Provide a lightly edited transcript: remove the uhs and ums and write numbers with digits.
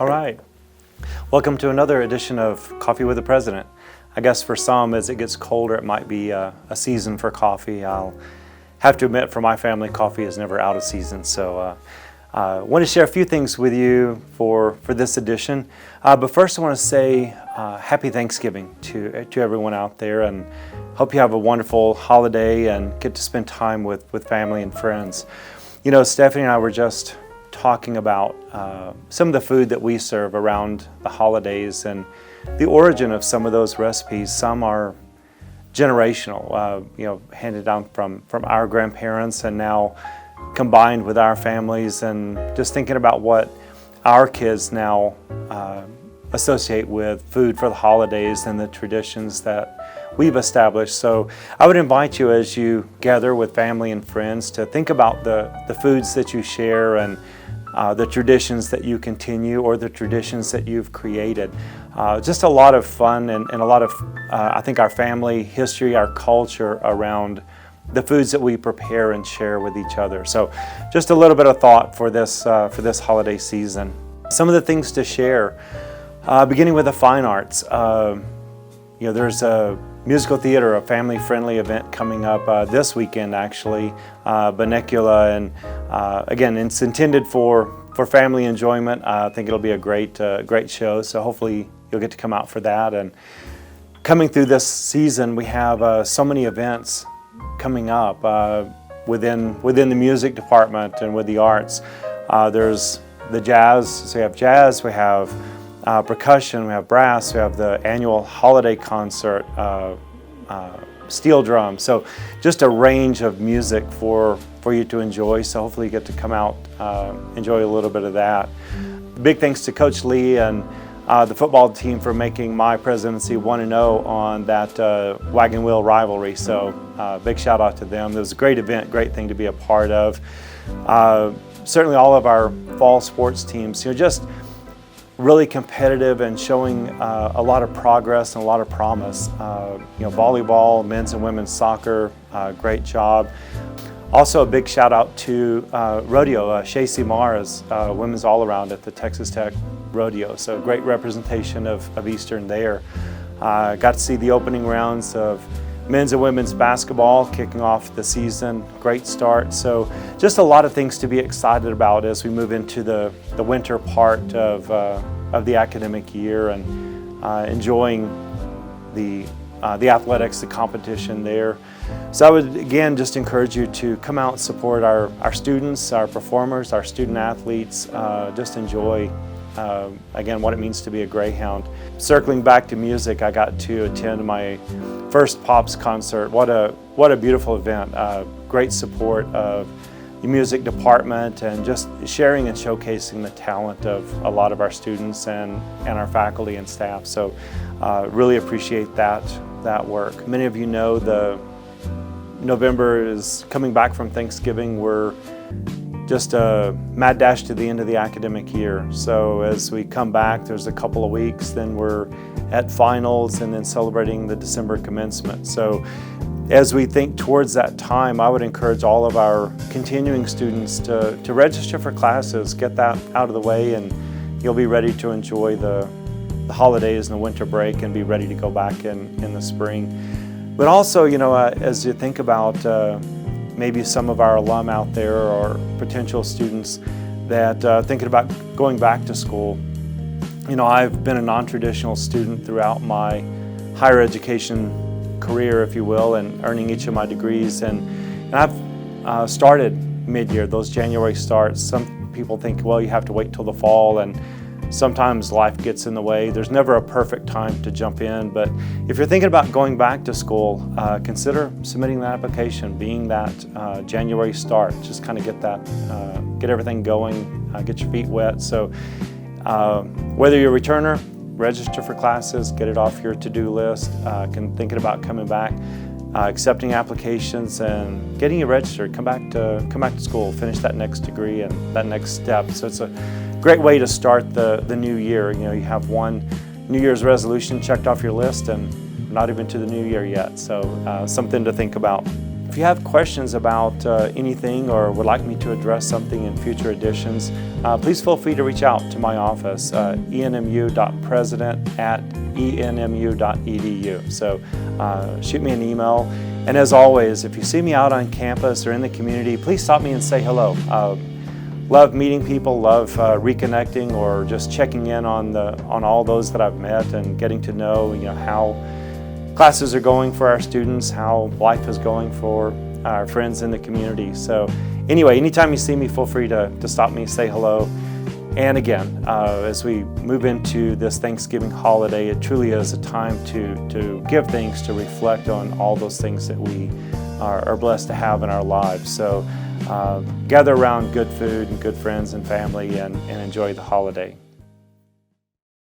All right. Welcome to another edition of Coffee with the President. I guess for some, as it gets colder, it might be a season for coffee. I'll have to admit, for my family, coffee is never out of season. So I want to share a few things with you for this edition. But first, I want to say happy Thanksgiving to everyone out there, and hope you have a wonderful holiday and get to spend time with family and friends. You know, Stephanie and I were just talking about some of the food that we serve around the holidays and the origin of some of those recipes. Some are generational, handed down from our grandparents and now combined with our families, and just thinking about what our kids now associate with food for the holidays and the traditions that we've established. So I would invite you, as you gather with family and friends, to think about the foods that you share and the traditions that you continue, or the traditions that you've created. Just a lot of fun and a lot of, I think, our family history, our culture around the foods that we prepare and share with each other. So just a little bit of thought for this holiday season. Some of the things to share, beginning with the fine arts. There's a musical theater, a family-friendly event coming up this weekend, actually, Benicula, and again, it's intended for family enjoyment. I think it'll be a great show, so hopefully you'll get to come out for that. And coming through this season, we have so many events coming up within the music department and with the arts. There's the jazz, so we have jazz, we have percussion, we have brass, we have the annual holiday concert, steel drum. So just a range of music for you to enjoy. So hopefully you get to come out, enjoy a little bit of that. Big thanks to Coach Lee and the football team for making my presidency 1-0 on that wagon wheel rivalry. So big shout out to them. It was a great event, great thing to be a part of. Certainly all of our fall sports teams, just really competitive and showing a lot of progress and a lot of promise. Volleyball, men's and women's soccer, great job. Also a big shout out to rodeo. Shacey Marr is women's all-around at the Texas Tech Rodeo, so great representation of Eastern there. Got to see the opening rounds of men's and women's basketball kicking off the season. Great start. So just a lot of things to be excited about as we move into the winter part of the academic year, and enjoying the athletics, the competition there. So I would again just encourage you to come out and support our students, our performers, our student athletes. Just enjoy again what it means to be a Greyhound. Circling back to music, I got to attend my first Pops concert. What a beautiful event. Great support of the music department, and just sharing and showcasing the talent of a lot of our students and our faculty and staff. So really appreciate that work. Many of you know November is coming back from Thanksgiving. We're just a mad dash to the end of the academic year. So as we come back, there's a couple of weeks, then we're at finals, and then celebrating the December commencement. So as we think towards that time, I would encourage all of our continuing students to register for classes, get that out of the way, and you'll be ready to enjoy the holidays and the winter break and be ready to go back in the spring. But also, as you think about maybe some of our alum out there or potential students that thinking about going back to school. I've been a non-traditional student throughout my higher education career, if you will, and earning each of my degrees. And I've started mid-year, those January starts. Some people think, well, you have to wait till the fall, and sometimes life gets in the way. There's never a perfect time to jump in, but if you're thinking about going back to school, consider submitting that application, being that January start. Just kind of get everything going, get your feet wet. So whether you're a returner, register for classes, get it off your to-do list, thinking about coming back, accepting applications and getting you registered, come back to school, finish that next degree and that next step. So it's a great way to start the new year. You have one New Year's resolution checked off your list and not even to the new year yet. So something to think about If you have questions about anything or would like me to address something in future editions, please feel free to reach out to my office, enmu.president@enmu.edu. So shoot me an email. And as always, if you see me out on campus or in the community, please stop me and say hello. Love meeting people, love reconnecting or just checking in on all those that I've met and getting to know, how classes are going for our students, how life is going for our friends in the community. So anyway, anytime you see me, feel free to stop me, say hello. And again, as we move into this Thanksgiving holiday, it truly is a time to give thanks, to reflect on all those things that we are blessed to have in our lives. So gather around good food and good friends and family and enjoy the holiday.